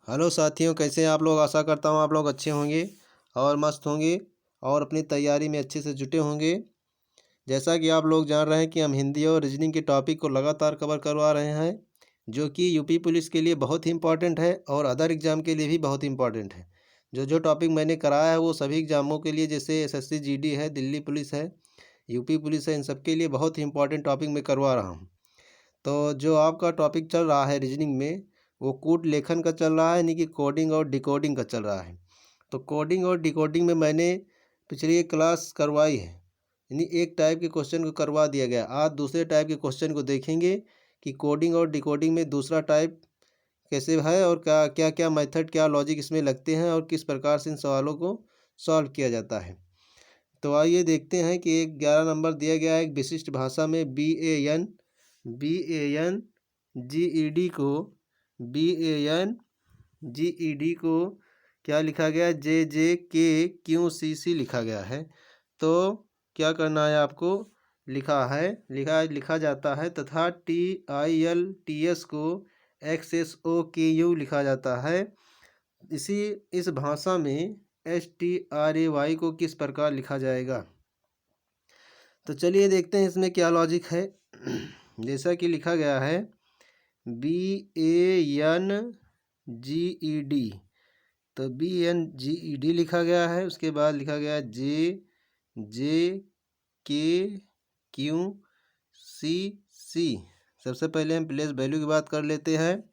Hello साथियों, कैसे हैं आप लोग। आशा करता हूँ आप लोग अच्छे होंगे और मस्त होंगे और अपनी तैयारी में अच्छे से जुटे होंगे। जैसा कि आप लोग जान रहे हैं कि हम हिंदी और रीजनिंग के टॉपिक को लगातार कवर करवा रहे हैं, जो कि यूपी पुलिस के लिए बहुत ही इम्पॉर्टेंट है और अदर एग्ज़ाम के लिए भी बहुत इम्पॉर्टेंट है। जो जो टॉपिक मैंने कराया है वो सभी एग्ज़ामों के लिए, जैसे एसएससी जीडी है, दिल्ली पुलिस है, यूपी पुलिस है, इन सब के लिए बहुत ही इम्पॉर्टेंट टॉपिक मैं करवा रहा हूँ। तो जो आपका टॉपिक चल रहा है रीजनिंग में, वो कूट लेखन का चल रहा है, यानी कि कोडिंग और डिकोडिंग का चल रहा है। तो कोडिंग और डिकोडिंग में मैंने पिछली एक क्लास करवाई है, यानी एक टाइप के क्वेश्चन को करवा दिया गया। आज दूसरे टाइप के क्वेश्चन को देखेंगे कि कोडिंग और डिकोडिंग में दूसरा टाइप कैसे है और क्या क्या क्या मेथड, क्या लॉजिक इसमें लगते हैं और किस प्रकार से इन सवालों को सॉल्व किया जाता है। तो आइए देखते हैं कि एक 11 नंबर दिया गया है, एक विशिष्ट भाषा में B A N G E D को क्या लिखा गया है, JJK QCC लिखा गया है। तो क्या करना है आपको, लिखा जाता है तथा TILTS को XSOKU लिखा जाता है। इस भाषा में STRAY को किस प्रकार लिखा जाएगा। तो चलिए देखते हैं इसमें क्या लॉजिक है। जैसा कि लिखा गया है BANGED, तो BNGED लिखा गया है। उसके बाद लिखा गया JJK QCC। सबसे पहले हम प्लेस वैल्यू की बात कर लेते हैं।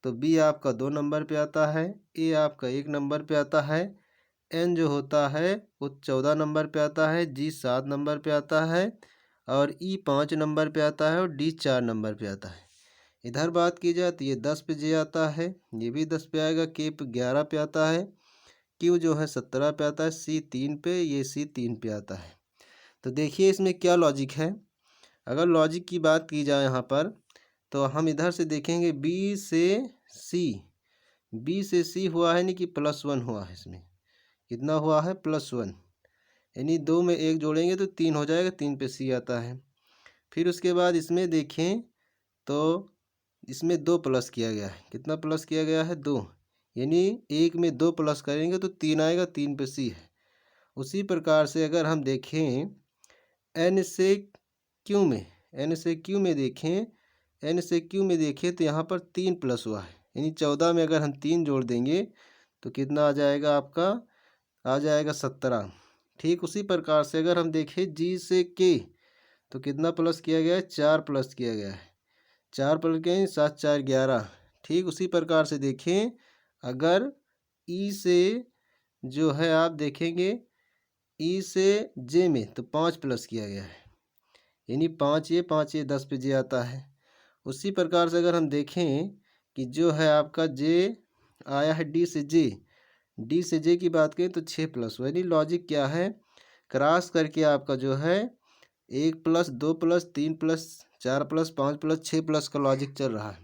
तो B आपका 2 नंबर पे आता है, A आपका 1 नंबर पे आता है, N जो होता है वो 14 नंबर पे आता है, G 7 नंबर पे आता है और E 5 नंबर पे आता है और D 4 नंबर पे आता है। इधर बात की जाए तो ये 10 पे J आता है, ये भी 10 पे आएगा, K पे 11 पे आता है, Q जो है 17 पे आता है, C 3 पे, ये C 3 पे आता है। तो देखिए इसमें क्या लॉजिक है। अगर लॉजिक की बात की जाए यहाँ पर, तो हम इधर से देखेंगे बी से सी हुआ है, यानी कि +1 हुआ है। इसमें कितना हुआ है, +1, यानी 2 में 1 जोड़ेंगे तो 3 हो जाएगा, 3 पे सी आता है। फिर उसके बाद इसमें देखें तो इसमें 2 प्लस किया गया है। कितना प्लस किया गया है, 2, यानी 1 में 2 प्लस करेंगे तो 3 आएगा, 3 पे सी है। उसी प्रकार से अगर हम देखें एन से क्यू में देखें तो यहाँ पर 3 प्लस हुआ है, यानी 14 में अगर हम 3 जोड़ देंगे तो कितना आ जाएगा आपका, आ जाएगा 17। ठीक उसी प्रकार से अगर हम देखें जी से के, तो कितना प्लस किया गया है, 4 प्लस किया गया है, 4 प्लस के 7 4 11। ठीक उसी प्रकार से देखें अगर ई से जो है आप देखेंगे ई से जे में, तो 5 प्लस किया गया है, यानी 5 ये 10 पे जे आता है। उसी प्रकार से अगर हम देखें कि जो है आपका जे आया है डी से जे की बात करें तो 6 प्लस हुआ, यानी लॉजिक क्या है, क्रॉस करके आपका जो है 1 plus 2 plus 3 plus 4 plus 5 plus 6 plus का लॉजिक चल रहा है।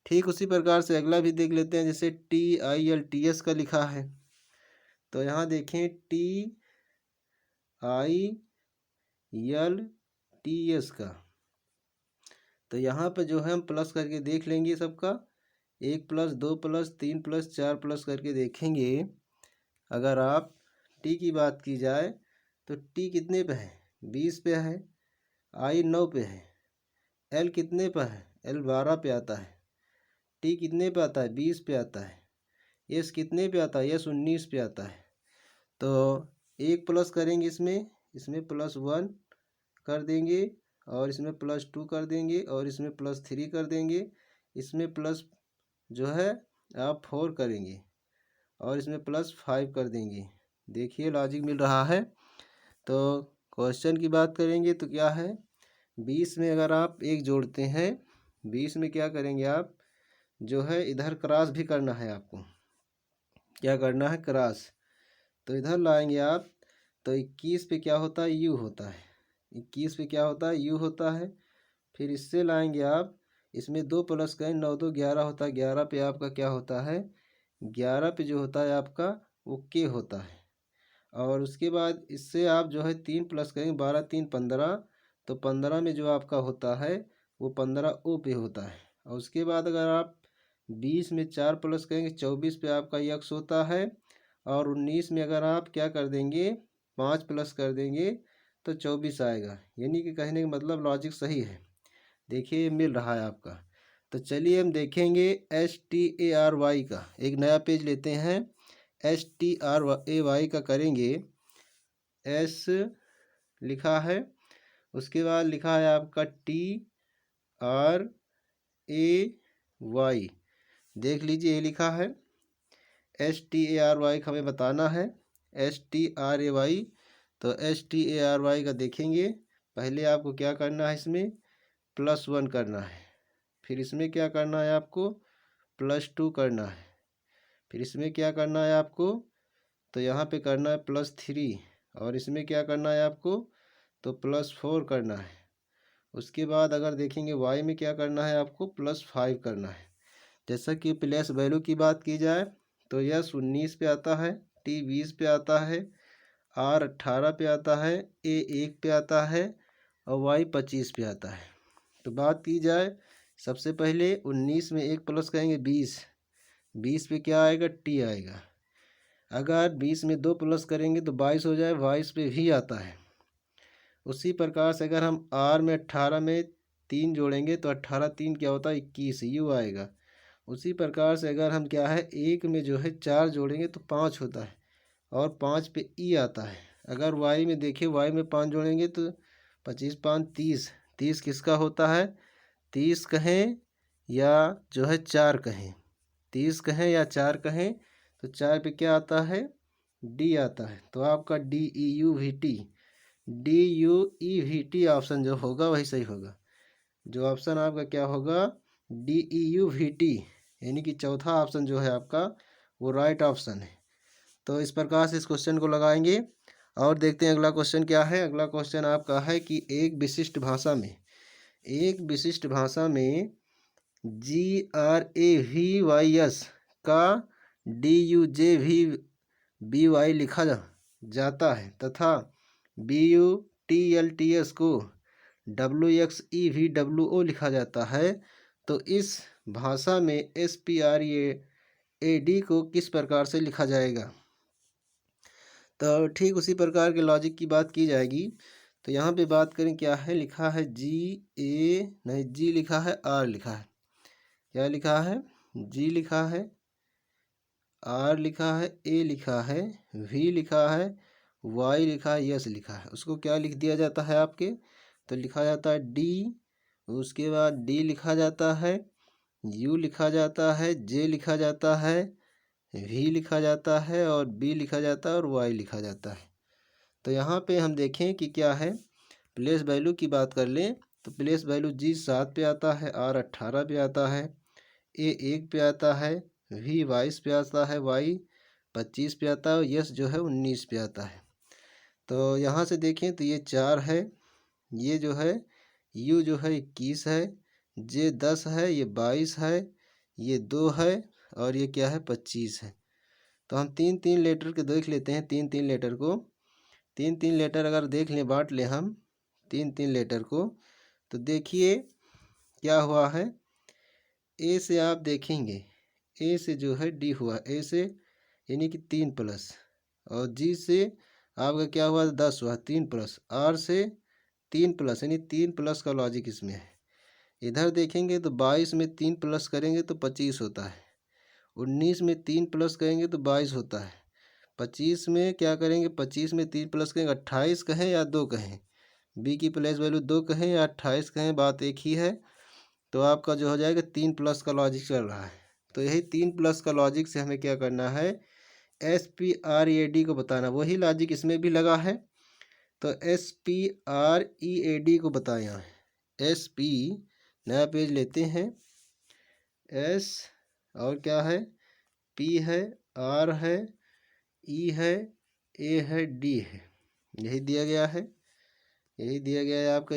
ठीक उसी प्रकार से अगला भी देख लेते हैं, जैसे TILTS का लिखा है। तो यहाँ देखें TILTS का, तो यहाँ पे जो है हम प्लस करके देख लेंगे सबका, 1 प्लस 2 प्लस 3 प्लस 4 प्लस करके देखेंगे। अगर आप टी की बात की जाए तो टी कितने पे है, 20 पे है, आई 9 पे है, एल कितने पे है, एल 12 पे आता है, टी कितने पे आता है, 20 पे आता है, एस कितने पे आता है, एस 19 पे आता है। तो 1 प्लस करेंगे इसमें +1 कर देंगे और इसमें +2 कर देंगे और इसमें +3 कर देंगे, इसमें प्लस जो है आप 4 करेंगे और इसमें +5 कर देंगे। देखिए लॉजिक मिल रहा है। तो क्वेश्चन की बात करेंगे तो क्या है, 20 में अगर आप 1 जोड़ते हैं, 20 में क्या करेंगे आप, जो है इधर क्रॉस भी करना है आपको, क्या करना है, क्रॉस। तो इधर लाएंगे आप तो 21 पे क्या होता है, यू होता है, 21 पे क्या होता है, यू होता है। फिर इससे लाएंगे आप, इसमें 2 प्लस करें, 9 2 11 होता है, 11 पे आपका क्या होता है, 11 पे जो होता है आपका वो के होता है। और उसके बाद इससे आप जो है 3 प्लस करेंगे, 12 3 15, तो 15 में जो आपका होता है वो 15 ओ पे होता है। और उसके बाद अगर आप 20 में 4 प्लस करेंगे 24 पे आपका यक्स होता है। और 19 में अगर आप क्या कर देंगे 5 प्लस कर देंगे तो 24 आएगा। यानी कि कहने का मतलब लॉजिक सही है। देखिए मिल रहा है आपका। तो चलिए हम देखेंगे STARY का एक नया पेज लेते हैं। STRAY का करेंगे। S लिखा है, उसके बाद लिखा है आपका TRAY। देख लीजिए ये लिखा है STARY हमें बताना है STRAY। तो STARY का देखेंगे। पहले आपको क्या करना है, इसमें +1 करना है। फिर इसमें क्या करना है आपको +2 करना है। फिर इसमें क्या करना है आपको, तो यहाँ पे करना है +3। और इसमें क्या करना है आपको, तो +4 करना है। उसके बाद अगर देखेंगे y में क्या करना है आपको +5 करना है। जैसा कि प्लेस वैल्यू की बात की जाए तो यस 19 पे आता है, T 20 पे आता है, R 18 पे आता है, A 1 पे आता है और Y 25 पे आता है। तो बात की जाए सबसे पहले 19 में 1 प्लस करेंगे 20, 20 पे क्या आएगा T आएगा। अगर 20 में 2 प्लस करेंगे तो 22 हो जाए, 22 पे भी आता है। उसी प्रकार से अगर हम R में 18 में 3 जोड़ेंगे तो 18 3 क्या होता है 21, U आएगा। उसी प्रकार से अगर हम क्या है 1 में जो है 4 जोड़ेंगे तो 5 होता है और 5 पे E आता है। अगर Y में देखें Y में 5 जोड़ेंगे तो 25 5 30, 30 किसका होता है 30 कहें या जो है 4 कहें, 30 कहें या 4 कहें तो 4 पे क्या आता है D आता है। तो आपका DEUVT ऑप्शन जो होगा वही सही होगा। जो ऑप्शन आपका क्या होगा DEUVT, यानी कि चौथा ऑप्शन जो है आपका वो राइट ऑप्शन है। तो इस प्रकार से इस क्वेश्चन को लगाएंगे और देखते हैं अगला क्वेश्चन क्या है। अगला क्वेश्चन आपका है कि एक विशिष्ट भाषा में GRAVYS का DUJVBY लिखा जाता है तथा BUTLTS को WXEVWO लिखा जाता है, तो इस भाषा में SPRAD को किस प्रकार से लिखा जाएगा। तो ठीक उसी प्रकार के लॉजिक की बात की जाएगी। तो यहाँ पे बात करें क्या है लिखा है G लिखा है, R लिखा है, क्या लिखा है G लिखा है, R लिखा है, A लिखा है, V लिखा है, Y लिखा है, S लिखा है। उसको क्या लिख दिया जाता है आपके, तो लिखा जाता है D, उसके बाद D लिखा जाता है, U लिखा जाता है, J लिखा जाता है, V लिखा जाता है और B लिखा जाता है और Y लिखा जाता है। तो यहाँ पे हम देखें कि क्या है, प्लेस वैल्यू की बात कर लें तो प्लेस वैल्यू G 7 पे आता है, R 18 पे आता है, A 1 पे आता है, V 22 पे आता है, Y 25 पे आता है और यस जो है 19 पे आता है। तो यहाँ से देखें तो ये 4 है, ये जो है U जो है 21 है, J 10 है, ये 22 है, ये 2 है और ये क्या है 25 है। तो हम 3 लेटर के देख लेते हैं, 3 लेटर को, 3 लेटर अगर देख लें बांट लें हम 3 लेटर को, तो देखिए क्या हुआ है। ए से आप देखेंगे ए से जो है डी हुआ, ए से यानी कि 3 प्लस, और जी से आपका क्या हुआ 10 हुआ 3 प्लस, आर से 3 प्लस यानी 3 प्लस का लॉजिक इसमें है। इधर देखेंगे तो 22 में 3 प्लस करेंगे तो 25 होता है, 19 में 3 प्लस करेंगे तो 22 होता है, 25 में क्या करेंगे 25 में 3 प्लस करेंगे 28 कहें या 2 कहें, बी की प्लेस वैल्यू 2 कहें या 28 कहें बात एक ही है। तो आपका जो हो जाएगा 3 प्लस का लॉजिक चल रहा है। तो यही 3 प्लस का लॉजिक से हमें क्या करना है SPRAD को बताना, वही लॉजिक इसमें भी लगा है। तो SPREAD को बताया है, SP नया पेज लेते हैं, S और क्या है P है, R है, E है, A है, D है, यही दिया गया है, यही दिया गया है आपका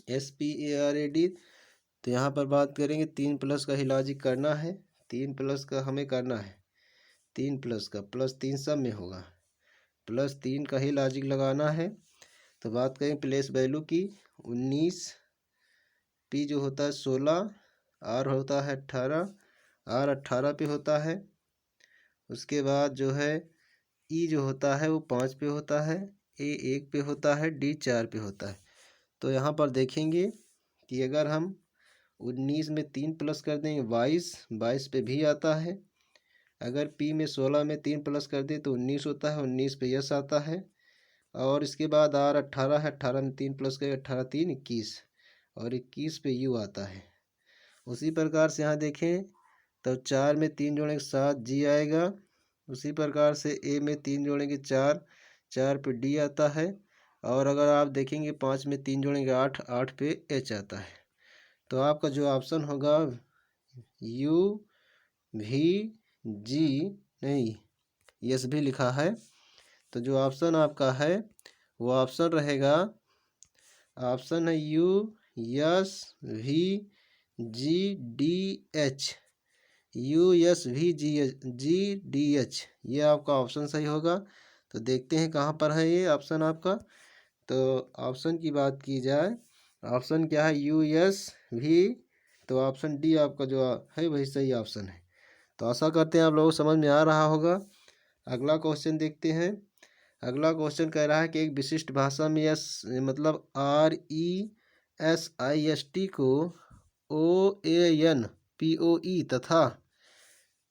SPRAD। तो यहाँ पर बात करेंगे 3 प्लस का ही लॉजिक करना है, 3 प्लस का हमें करना है, 3 प्लस का +3 सब में होगा, +3 का ही लॉजिक लगाना है। तो बात करें प्लेस वैल्यू की 19, P जो होता है 16 आर होता है 18, आर 18 पे होता है। उसके बाद जो है ई जो होता है वो 5 पे होता है, ए 1 पे होता है, डी 4 पे होता है। तो यहाँ पर देखेंगे कि अगर हम 19 में 3 प्लस कर देंगे 22, 22 पे भी आता है। अगर पी में 16 में 3 प्लस कर दे तो 19 होता है, 19 पे यस आता है। और इसके बाद आर 18 है, 18 में 3 प्लस करें 18 3 21, और 21 पे यू आता है। उसी प्रकार से यहाँ देखें तो 4 में 3 जोड़ेंगे 7 जी आएगा। उसी प्रकार से ए में 3 जोड़ेंगे 4, 4 पे डी आता है। और अगर आप देखेंगे 5 में 3 जोड़ेंगे 8, 8 पे एच आता है। तो आपका जो ऑप्शन होगा यू भी जी नहीं यस भी लिखा है, तो जो ऑप्शन आपका है वो ऑप्शन रहेगा, ऑप्शन है यू यस भी G D H, U S भी जी डी एच, ये आपका ऑप्शन सही होगा। तो देखते हैं कहाँ पर है ये ऑप्शन आपका। तो ऑप्शन की बात की जाए, ऑप्शन क्या है यू एस भी, तो ऑप्शन डी आपका जो है वही सही ऑप्शन है। तो आशा करते हैं आप लोगों को समझ में आ रहा होगा। अगला क्वेश्चन देखते हैं। अगला क्वेश्चन कह रहा है कि एक विशिष्ट भाषा में एस मतलब RESIST को OANPOE तथा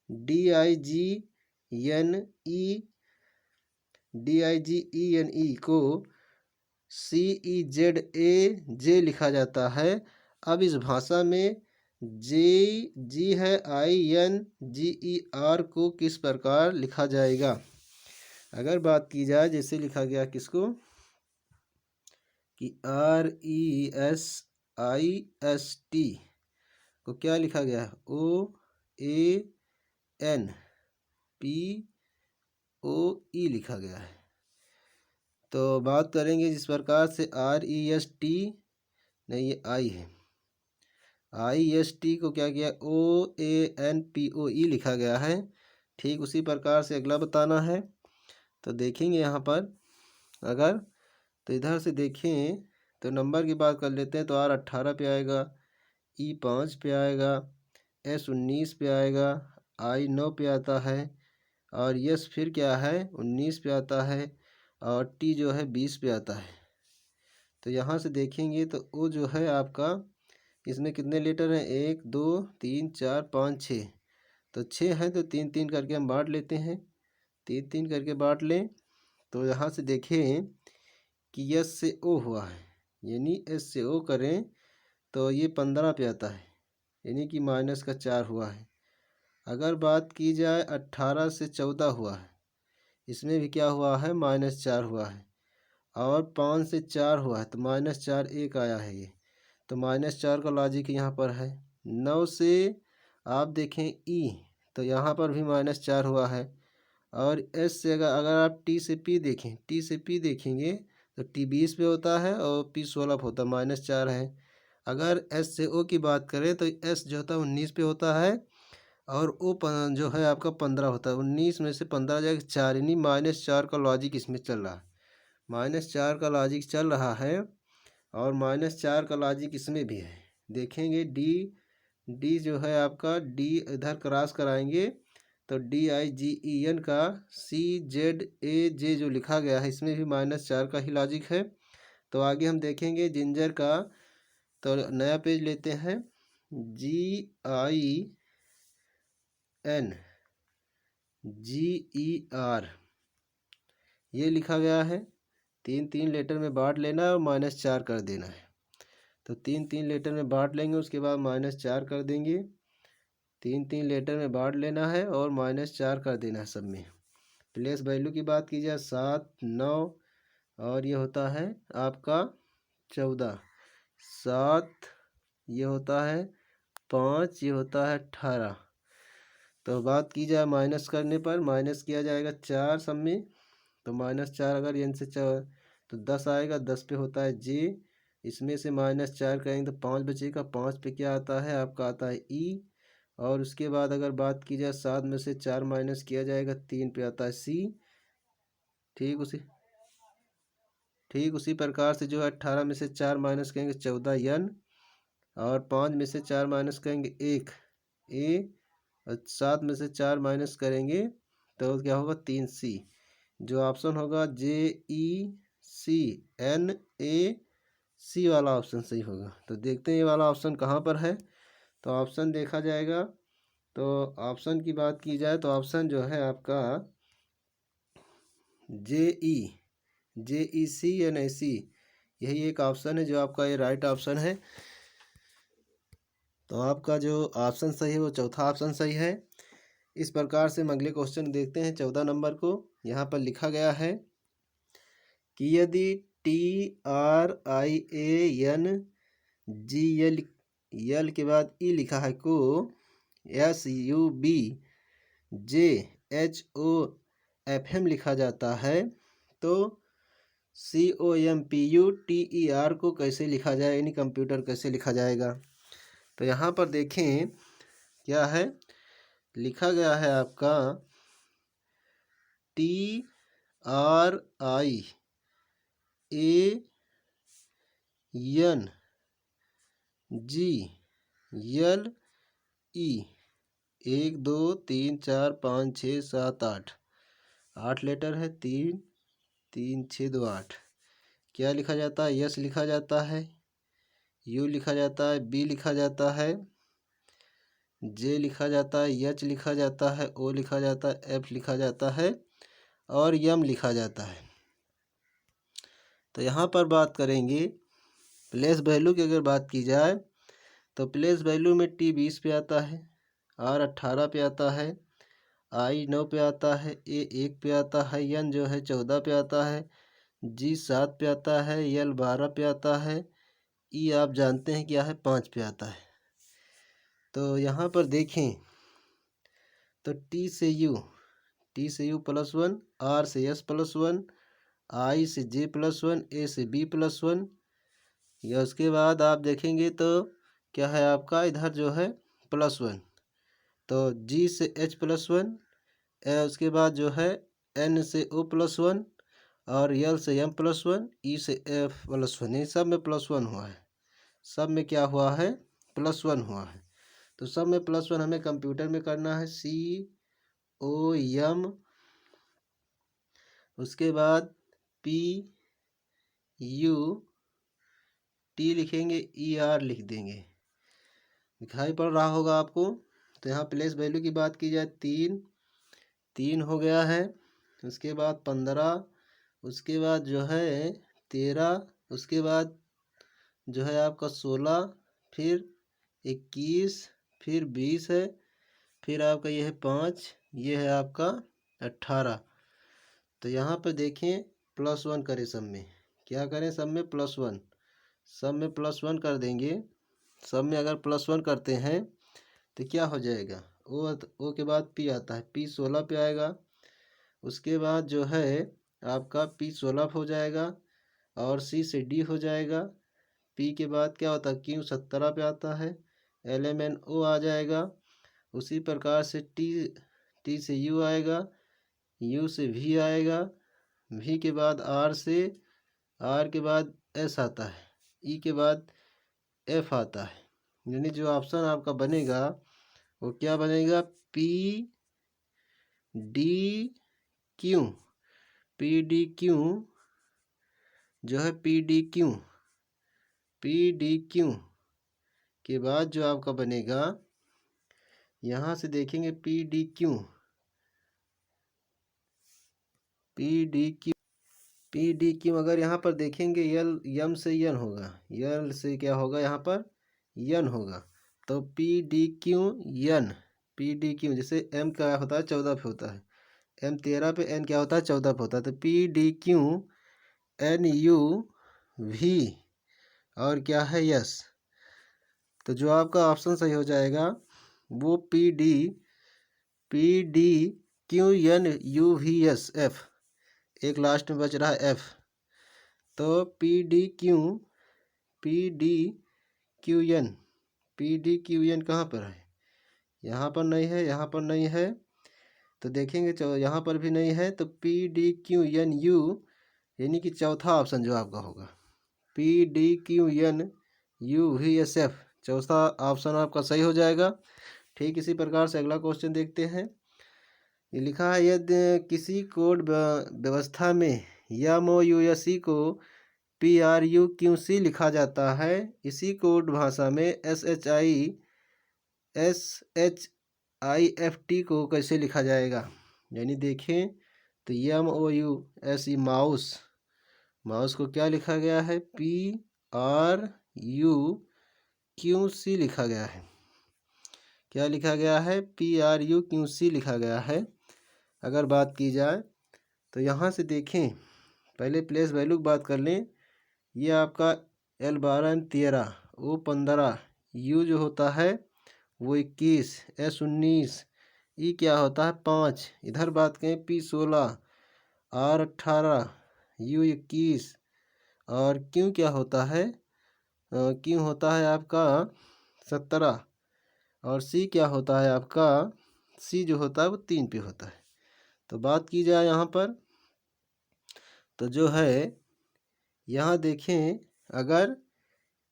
DIGENE को CEZAJ लिखा जाता है। अब इस भाषा में जी है INGER को किस प्रकार लिखा जाएगा। अगर बात की जाए जैसे लिखा गया किसको कि RESIST को क्या लिखा गया है OANPOE लिखा गया है। तो बात करेंगे जिस प्रकार से REST नहीं ये आई है, IST को क्या किया OANPOE लिखा गया है। ठीक उसी प्रकार से अगला बताना है। तो देखेंगे यहाँ पर अगर तो इधर से देखें तो नंबर की बात कर लेते हैं तो R 18 पे आएगा, E 5 पे आएगा, S 19 पे आएगा, I 9 पे आता है, और यस फिर क्या है 19 पे आता है, और T जो है 20 पे आता है। तो यहाँ से देखेंगे तो O जो है आपका इसमें कितने लेटर हैं 1 2 3 4 5 6, तो 6 हैं तो 3 3 करके हम बांट लेते हैं, 3 3 करके बांट लें। तो यहाँ से देखें कि यस से ओ हुआ है, यानी एस से ओ करें तो ये 15 पे आता है, यानी कि माइनस का 4 हुआ है। अगर बात की जाए 18 से 14 हुआ है, इसमें भी क्या हुआ है -4 हुआ है। और 5 से 4 हुआ है तो -4 1 आया है ये, तो -4 का लॉजिक यहाँ पर है। 9 से आप देखें ई तो यहाँ पर भी -4 हुआ है। और एस से अगर आप टी से पी देखें, टी से पी देखेंगे तो टी 20 पे होता है और पी 16 पे होता है, -4 है। अगर एस से ओ की बात करें तो एस जो होता है 19 पे होता है, और ओ जो है आपका 15 होता है। 19 में से 15 जाएगा 4, यानी -4 का लॉजिक इसमें चल रहा है, -4 का लॉजिक चल रहा है। और -4 का लॉजिक इसमें भी है। देखेंगे डी जो है आपका डी इधर क्रॉस कराएंगे तो DIGEN का CZAJ जो लिखा गया है इसमें भी -4 का ही लॉजिक है। तो आगे हम देखेंगे जिंजर का, तो नया पेज लेते हैं GINGER ये लिखा गया है। 3 3 लेटर में बांट लेना है और -4 कर देना है। तो 3 3 लेटर में बांट लेंगे, उसके बाद -4 कर देंगे। 3 3 लेटर में बांट लेना है और -4 कर देना है सब में। प्लेस वैल्यू की बात की जाए 7 9 और ये होता है आपका 14, 7 ये होता है 5 ये होता है 18। तो बात की जाए माइनस करने पर, माइनस किया जाएगा 4 सब में, तो -4 अगर एन से तो 10 आएगा, 10 पे होता है जे, इसमें से -4 करेंगे तो 5 बचेगा, 5 पे क्या आता है आपका आता है ई। और उसके बाद अगर बात की जाए 7 में से 4 माइनस किया जाएगा 3 पे आता है सी। ठीक उसी प्रकार से जो है 18 में से 4 माइनस करेंगे 14 एन, और 5 में से 4 माइनस करेंगे 1 ए, और 7 में से 4 माइनस करेंगे तो क्या होगा 3C। जो ऑप्शन होगा JECNAC वाला ऑप्शन सही होगा। तो देखते हैं ये वाला ऑप्शन कहाँ पर है। तो ऑप्शन देखा जाएगा, तो ऑप्शन की बात की जाए तो ऑप्शन जो है आपका JECNAC, यही एक ऑप्शन है जो आपका ये राइट ऑप्शन है। तो आपका जो ऑप्शन सही है वो चौथा ऑप्शन सही है। इस प्रकार से हम अगले क्वेश्चन देखते हैं 14 नंबर को। यहाँ पर लिखा गया है कि यदि TRIANGL यल के बाद ई लिखा है को SUBJHOFM लिखा जाता है, तो COMPUTER को कैसे लिखा जाए, यानी कंप्यूटर कैसे लिखा जाएगा। तो यहाँ पर देखें क्या है लिखा गया है आपका TRIANGLE 1 2 3 4 5 6 7 8 लेटर है, 3 3 6 2 8। क्या लिखा जाता है, यस लिखा जाता है, यू लिखा जाता है, बी लिखा जाता है, जे लिखा जाता है, एच लिखा जाता है, ओ लिखा जाता है, एफ लिखा जाता है और यम लिखा जाता है। तो यहाँ पर बात करेंगे प्लेस वैल्यू की। अगर बात की जाए तो प्लेस वैल्यू में T 20 पे आता है, R 18 पे आता है, I 9 पे आता है, A 1 पे आता है, N जो है 14 पे आता है, G 7 पे आता है, L 12 पे आता है, E आप जानते हैं क्या है 5 पे आता है। तो यहाँ पर देखें तो T से U +1, R से S +1, I से J +1, A से B +1, या उसके बाद आप देखेंगे तो क्या है आपका इधर जो है +1, तो G से H +1, उसके बाद जो है N से O +1 और L से M +1, E से F +1। ये सब में +1 हुआ है, सब में क्या हुआ है +1 हुआ है। तो सब में +1 हमें कंप्यूटर में करना है, COM, उसके बाद PUT लिखेंगे, ER लिख देंगे, दिखाई पड़ रहा होगा आपको। तो यहाँ प्लेस वैल्यू की बात की जाए 3 हो गया है, उसके बाद 15, उसके बाद जो है 13, उसके बाद जो है आपका 16, फिर 21, फिर 20 है, फिर आपका ये है 5, ये है आपका 18। तो यहाँ पर देखें +1 करें सब में, क्या करें सब में +1, सब में +1 कर देंगे। सब में अगर +1 करते हैं तो क्या हो जाएगा, ओ के बाद P आता है, P 16 पे आएगा, उसके बाद जो है आपका P 16 हो जाएगा और C से D हो जाएगा, P के बाद क्या होता है Q 17 पे आता है, LMNO आ जाएगा। उसी प्रकार से T से U आएगा, U से V आएगा, V के बाद R के बाद S आता है, E के बाद F आता है। यानी जो ऑप्शन आपका बनेगा वो क्या बनेगा, PDQ जो है PDQ के बाद जो आपका बनेगा, यहाँ से देखेंगे PDQ अगर यहाँ पर देखेंगे यम से यन होगा, यल से क्या होगा यहाँ पर यन होगा, तो PDQ जैसे M क्या होता है 14 पे होता है, M 13 पे, N क्या होता है 14 पे होता है, तो PDQNUV और क्या है यस। तो जो आपका ऑप्शन सही हो जाएगा वो PDQNUVSF, एक लास्ट में बच रहा है F। तो PDQN कहाँ पर है, यहाँ पर नहीं है, यहाँ पर नहीं है, तो देखेंगे यहाँ पर भी नहीं है, तो PDQNU यानी कि चौथा ऑप्शन जो आपका होगा PDQNUVSF चौथा ऑप्शन आपका सही हो जाएगा। ठीक इसी प्रकार से अगला क्वेश्चन देखते हैं। ये लिखा है, यदि किसी कोड व्यवस्था में MOUSE को PRUQC लिखा जाता है, इसी कोड भाषा में SHIFT को कैसे लिखा जाएगा। यानी देखें तो MOUSE माउस को क्या लिखा गया है, PRUQC लिखा गया है। क्या लिखा गया है, PRUQC लिखा गया है। अगर बात की जाए तो यहाँ से देखें, पहले प्लेस वैल्यू की बात कर लें। ये आपका L12 M13, O15, U जो होता है वो 21, S19, E क्या होता है 5। इधर बात करें P16, R18, U21 और Q क्या होता है, Q होता है आपका 17 और C क्या होता है आपका, C जो होता है वो 3 पे होता है। तो बात की जाए यहाँ पर तो जो है यहाँ देखें, अगर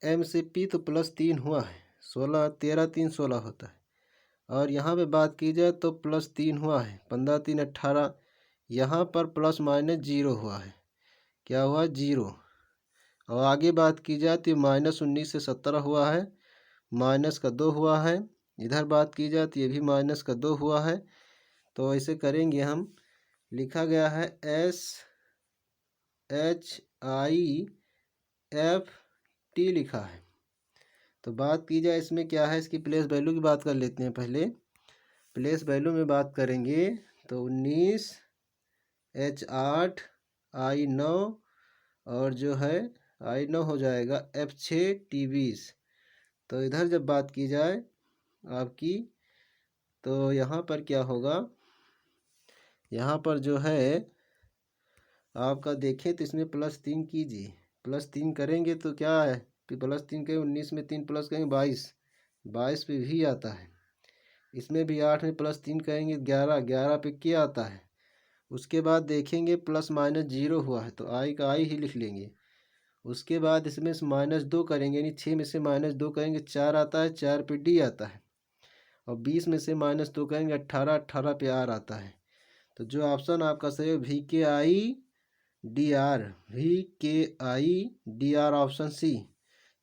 M से P तो +3 हुआ है, 16, 13, 3, 16 होता है। और यहाँ पे बात की जाए तो +3 हुआ है, 15, 3, 18। यहाँ पर ±0 हुआ है, क्या हुआ 0। और आगे बात की जाए तो -19 से 17 हुआ है, -2 हुआ है। इधर बात की जाए तो ये भी -2 हुआ है। तो ऐसे करेंगे हम, लिखा गया है SHIFT लिखा है। तो बात की जाए इसमें क्या है, इसकी प्लेस वैल्यू की बात कर लेते हैं। पहले प्लेस वैल्यू में बात करेंगे तो 19, H8, I9 और जो है I9 हो जाएगा F6, T20। तो इधर जब बात की जाए आपकी तो यहाँ पर क्या होगा, यहाँ पर जो है आपका देखें तो इसमें +3 कीजिए। +3 करेंगे तो क्या है, फिर +3 करेंगे 19 में 3 प्लस करेंगे 22, 22 पे भी आता है। इसमें भी 8 में +3 करेंगे 11, 11 पे क्या आता है। उसके बाद देखेंगे ±0 हुआ है तो आई का आई ही लिख लेंगे। उसके बाद इसमें से -2 करेंगे, यानी 6 में से -2 करेंगे 4 आता है, 4 पे D आता है। और 20 में से -2 करेंगे 18, 18 पे R आता है। तो जो ऑप्शन आपका सही है VKIDR ऑप्शन सी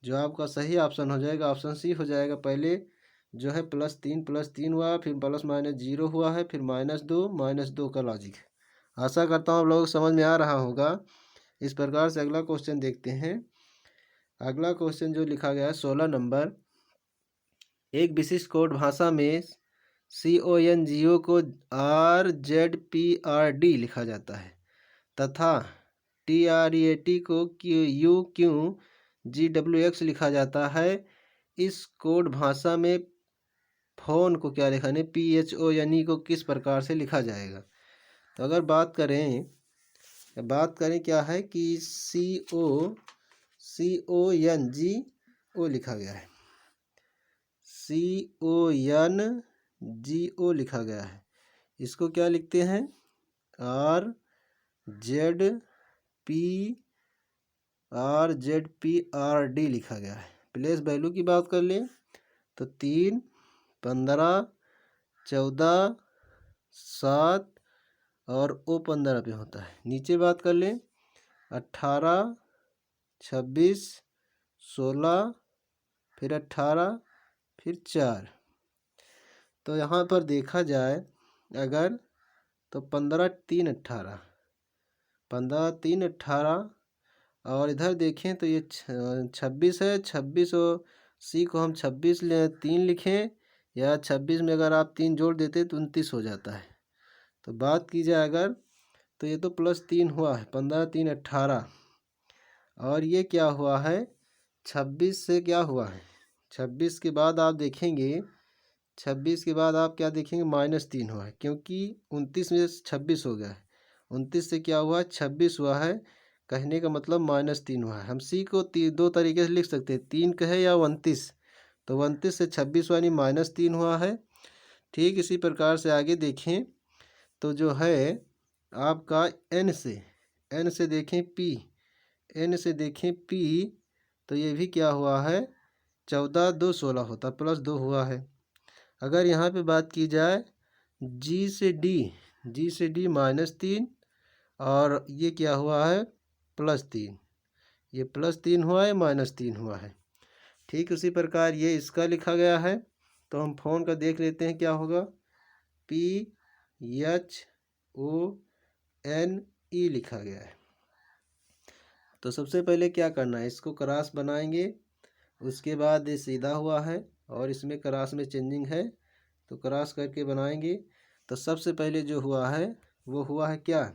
जो आपका सही ऑप्शन हो जाएगा, ऑप्शन सी हो जाएगा। पहले जो है +3 हुआ, फिर ±0 हुआ है, फिर -2 का लॉजिक है। आशा करता हूँ आप लोगों को समझ में आ रहा होगा। इस प्रकार से अगला क्वेश्चन देखते हैं। अगला क्वेश्चन जो लिखा गया है 16 नंबर, एक विशिष्ट कोड भाषा में CONGO को RZPRD लिखा जाता है तथा TREAT को QUGWX लिखा जाता है। इस कोड भाषा में फोन को क्या लिखा है, PHONE को किस प्रकार से लिखा जाएगा। तो अगर बात करें क्या है कि CONGO लिखा गया है, CONGO लिखा गया है। इसको क्या लिखते हैं, RZPRD लिखा गया है। प्लेस वैल्यू की बात कर लें तो 3, 15, 14, 7 और O15 पे होता है। नीचे बात कर लें 18, 26, 16, फिर 18, फिर 4। तो यहाँ पर देखा जाए अगर तो 15, 3, 18, 15, 3, 18 और इधर देखें तो ये 26 है। 26 और C को हम 26 3 लिखें, या 26 में अगर आप 3 जोड़ देते तो 29 हो जाता है। तो बात की जाए अगर तो ये तो +3 हुआ है, 15, 3, 18 और ये क्या हुआ है 26 से क्या हुआ है, 26 के बाद आप देखेंगे, 26 के बाद आप क्या देखेंगे -3 हुआ है, क्योंकि 29 में 26 हो गया है। 29 से क्या हुआ 26 हुआ है, कहने का मतलब -3 हुआ है। हम C को 2 तरीके से लिख सकते हैं, 3 कहे या 29। तो 29 से 26 हुआ, यानी -3 हुआ है। ठीक इसी प्रकार से आगे देखें तो जो है आपका N से देखें P, N से देखें P तो ये भी क्या हुआ है 14 2 16 होता, प्लस 2 हुआ है। अगर यहाँ पे बात की जाए जी से डी -3 और ये क्या हुआ है +3, ये +3 हुआ है -3 हुआ है। ठीक उसी प्रकार ये इसका लिखा गया है, तो हम फ़ोन का देख लेते हैं क्या होगा। PHONE लिखा गया है। तो सबसे पहले क्या करना है, इसको क्रॉस बनाएंगे, उसके बाद ये सीधा हुआ है और इसमें क्रॉस में चेंजिंग है, तो क्रॉस करके बनाएंगे। तो सबसे पहले जो हुआ है वो हुआ है क्या,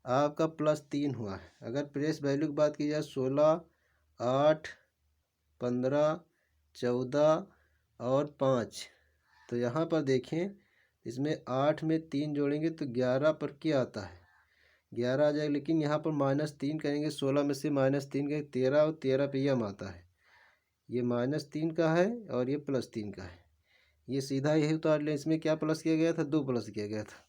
आपका +3 हुआ है। अगर प्रेस वैल्यू की बात की जाए 16 8 15 14 और 5, तो यहाँ पर देखें इसमें 8 में 3 जोड़ेंगे तो 11 पर क्या आता है, 11 आ जाएगा। लेकिन यहाँ पर -3 करेंगे, 16 में से -3 करेंगे 13 और 13 पे यम आता है। ये -3 का है और ये +3 का है, ये सीधा यही उतार लें। इसमें क्या प्लस किया गया था, 2 प्लस किया गया था।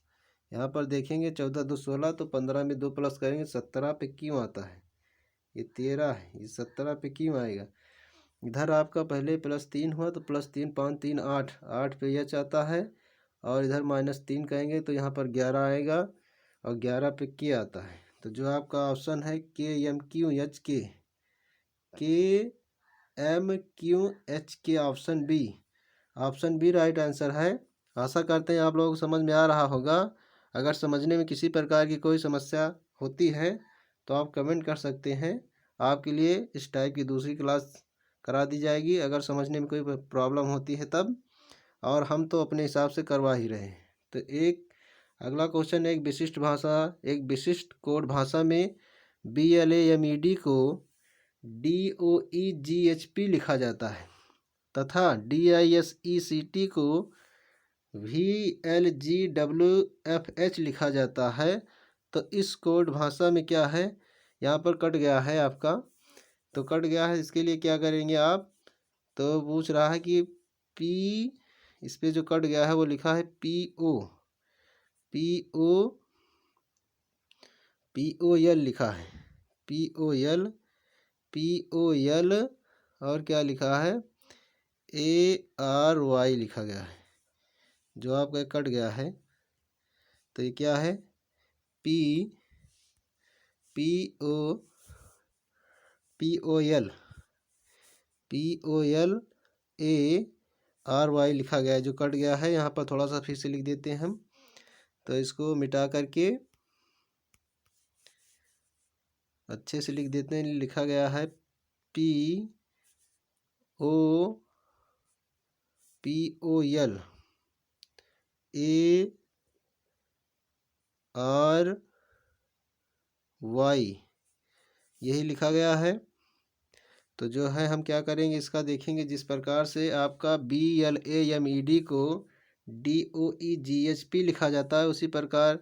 यहाँ पर देखेंगे 14 2 16, तो 15 में 2 प्लस करेंगे 17 पे क्यों आता है, ये 13 है, ये 17 पे क्यों आएगा। इधर आपका पहले +3 हुआ तो +3 5 3 8, 8 पे यच आता है और इधर -3 कहेंगे तो यहाँ पर 11 आएगा और 11 पे के आता है। तो जो आपका ऑप्शन है KMQHK, KMQHK option B right answer है। आशा करते हैं आप लोगों को समझ में आ रहा होगा। अगर समझने में किसी प्रकार की कोई समस्या होती है तो आप कमेंट कर सकते हैं, आपके लिए इस टाइप की दूसरी क्लास करा दी जाएगी अगर समझने में कोई प्रॉब्लम होती है तब, और हम तो अपने हिसाब से करवा ही रहे हैं। तो एक अगला क्वेश्चन है, एक विशिष्ट कोड भाषा में BLAMED को DOEGHP लिखा जाता है तथा DISECT को VLGWFH लिखा जाता है। तो इस कोड भाषा में क्या है, यहाँ पर कट गया है आपका, तो कट गया है, इसके लिए क्या करेंगे आप, तो पूछ रहा है कि P, इस पर जो कट गया है वो लिखा है POL लिखा है, POL और क्या लिखा है ARY लिखा गया है, जो आपका कट गया है। तो ये क्या है POLARY लिखा गया है, जो कट गया है। यहाँ पर थोड़ा सा फिर से लिख देते हैं हम, तो इसको मिटा करके अच्छे से लिख देते हैं। लिखा गया है POL ARY, यही लिखा गया है। तो जो है हम क्या करेंगे, इसका देखेंगे, जिस प्रकार से आपका BLAMED को DOEGHP लिखा जाता है, उसी प्रकार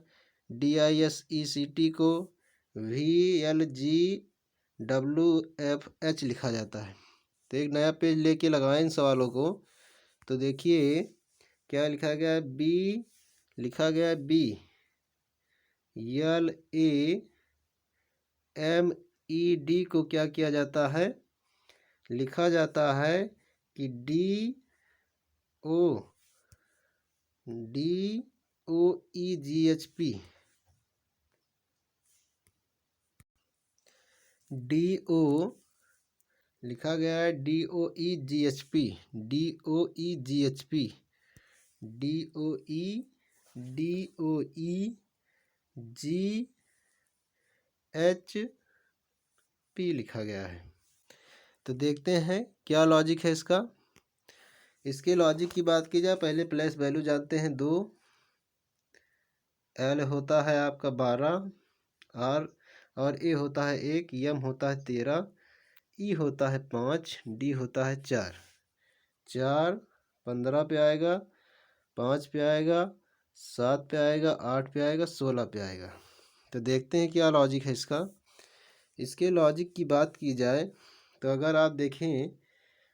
DISECT को VLGWFH लिखा जाता है। तो एक नया पेज लेके लगाएं इन सवालों को। तो देखिए क्या लिखा गया है, लिखा गया है BLAMED को क्या किया जाता है, लिखा जाता है कि DOEGHP लिखा गया है DOEGHP लिखा गया है। तो देखते हैं क्या लॉजिक है इसका। इसके लॉजिक की बात की जाए, पहले प्लेस वैल्यू जानते हैं 2, L होता है आपका 12, R और A होता है 1, M होता है 13, E होता है 5, D होता है 4। 4 15 पे आएगा, 5 पे आएगा, 7 पे आएगा, 8 पे आएगा, 16 पे आएगा। तो देखते हैं क्या लॉजिक है इसका। इसके लॉजिक की बात की जाए तो अगर आप देखें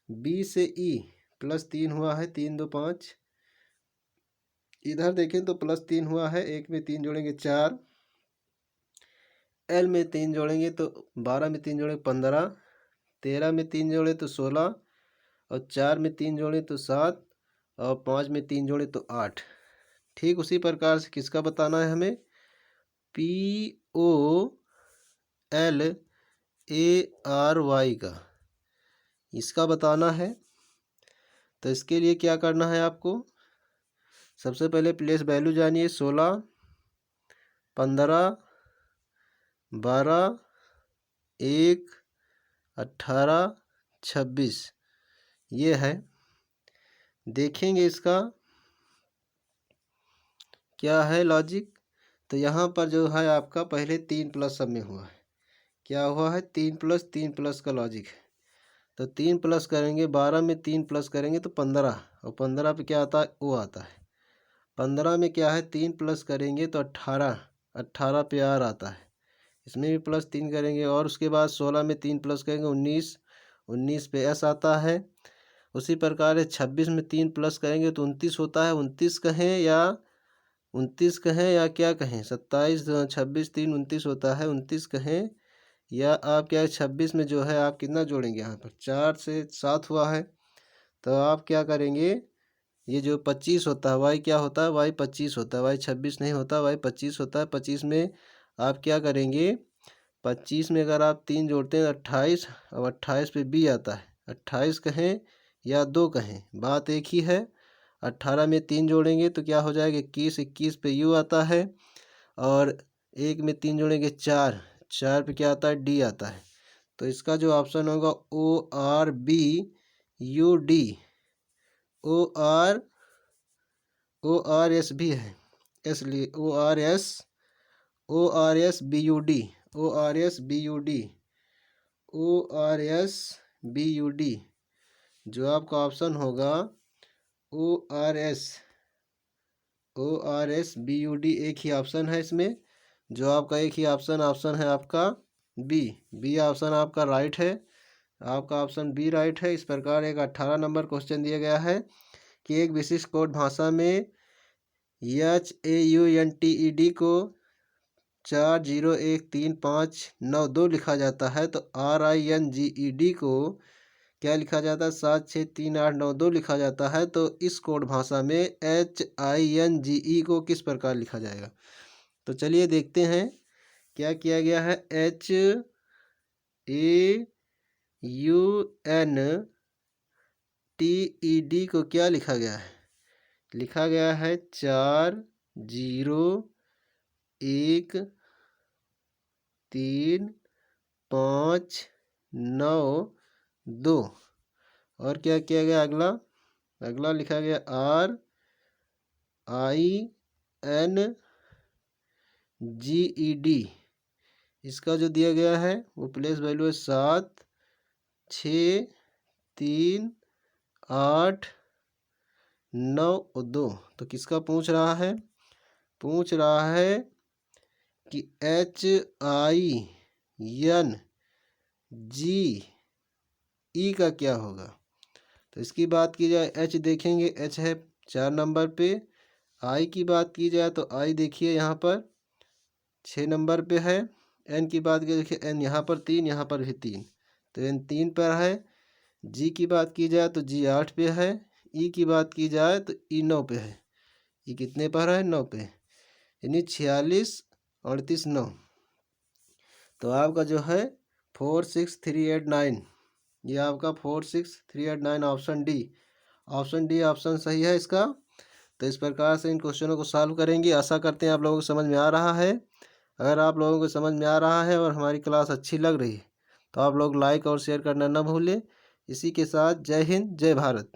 B से E +3 हुआ है, 3 2 5, इधर देखें तो +3 हुआ है, 1 में 3 जोड़ेंगे 4, L में 3 जोड़ेंगे तो 12 में 3 जोड़ेंगे 15, 13 में 3 जोड़े तो 16 और 4 में 3 जोड़ें तो 7 और 5 में 3 जोड़ें तो 8। ठीक उसी प्रकार से किसका बताना है हमें, POLARY का, इसका बताना है। तो इसके लिए क्या करना है आपको, सबसे पहले प्लेस वैल्यू जानिए। 16, 15, 12, 1, 18, 26 ये है। देखेंगे इसका क्या है लॉजिक। तो यहाँ पर जो है आपका पहले 3 प्लस सब में हुआ है, क्या हुआ है 3 प्लस का लॉजिक है। तो 3 प्लस करेंगे, 12 में 3 प्लस करेंगे तो 15, और 15 पे क्या आता है, वो आता है। 15 में क्या है 3 प्लस करेंगे तो 18, 18 पे आर आता है, इसमें भी प्लस 3 करेंगे। और उसके बाद 16 में 3 प्लस करेंगे 19, 19 पे एस आता है। उसी प्रकार 26 में 3 प्लस करेंगे तो 29 होता है। 29 कहें या क्या कहें, 27, 26, 3 29 होता है। 29 कहें या आप क्या है 26 में जो है आप कितना जोड़ेंगे, यहाँ पर 4 से 7 हुआ है, तो आप क्या करेंगे, ये जो 25 होता है वाई क्या होता है, वाई 25 होता है, वाई 26 नहीं होता, वाई 25 होता है। 25 में आप क्या करेंगे, 25 में अगर आप 3 जोड़ते हैं 28, अब 28 पे बी आता है। 28 कहें या 2 कहें, बात एक ही है। 18 में 3 जोड़ेंगे तो क्या हो जाएगा 21, 21 पे यू आता है। और 1 में 3 जोड़ेंगे 4, 4 पे क्या आता है, डी आता है। तो इसका जो ऑप्शन होगा ORBUD, ORS भी है, इसलिए ORSBUD जो आपका ऑप्शन होगा ORSBUD एक ही ऑप्शन है इसमें। जो आपका एक ही ऑप्शन है आपका बी ऑप्शन आपका राइट है, आपका ऑप्शन बी राइट है। इस प्रकार एक 18 नंबर क्वेश्चन दिया गया है कि एक विशिष्ट कोड भाषा में HAUNTED को 401359 लिखा जाता है, तो RINGED को क्या लिखा जाता है, 763892 लिखा जाता है। तो इस कोड भाषा में HINGE को किस प्रकार लिखा जाएगा। तो चलिए देखते हैं क्या किया गया है। HAUNTED को क्या लिखा गया है, लिखा गया है 401359 और क्या किया गया, अगला लिखा गया RINGED। इसका जो दिया गया है वो प्लेस वैल्यू है 7, 6, 3, 8, 9 और 2। तो किसका पूछ रहा है, पूछ रहा है कि HINGE का क्या होगा। तो इसकी बात की जाए H देखेंगे, H है 4 नंबर पे। I की बात की जाए तो I देखिए यहाँ पर 6 नंबर पे है। N की बात की देखिए N यहाँ पर 3, यहाँ पर भी 3, तो N 3 पर है। G की बात की जाए तो G 8 पे है। E की बात की जाए तो E 9 पे है। E कितने पर है, 9 पे, यानी 46, 38, 9। तो आपका जो है 46389, ये आपका 46389 ऑप्शन डी ऑप्शन सही है इसका। तो इस प्रकार से इन क्वेश्चनों को सॉल्व करेंगे। आशा करते हैं आप लोगों को समझ में आ रहा है। अगर आप लोगों को समझ में आ रहा है और हमारी क्लास अच्छी लग रही है तो आप लोग लाइक और शेयर करना न भूलें। इसी के साथ जय हिंद, जय भारत।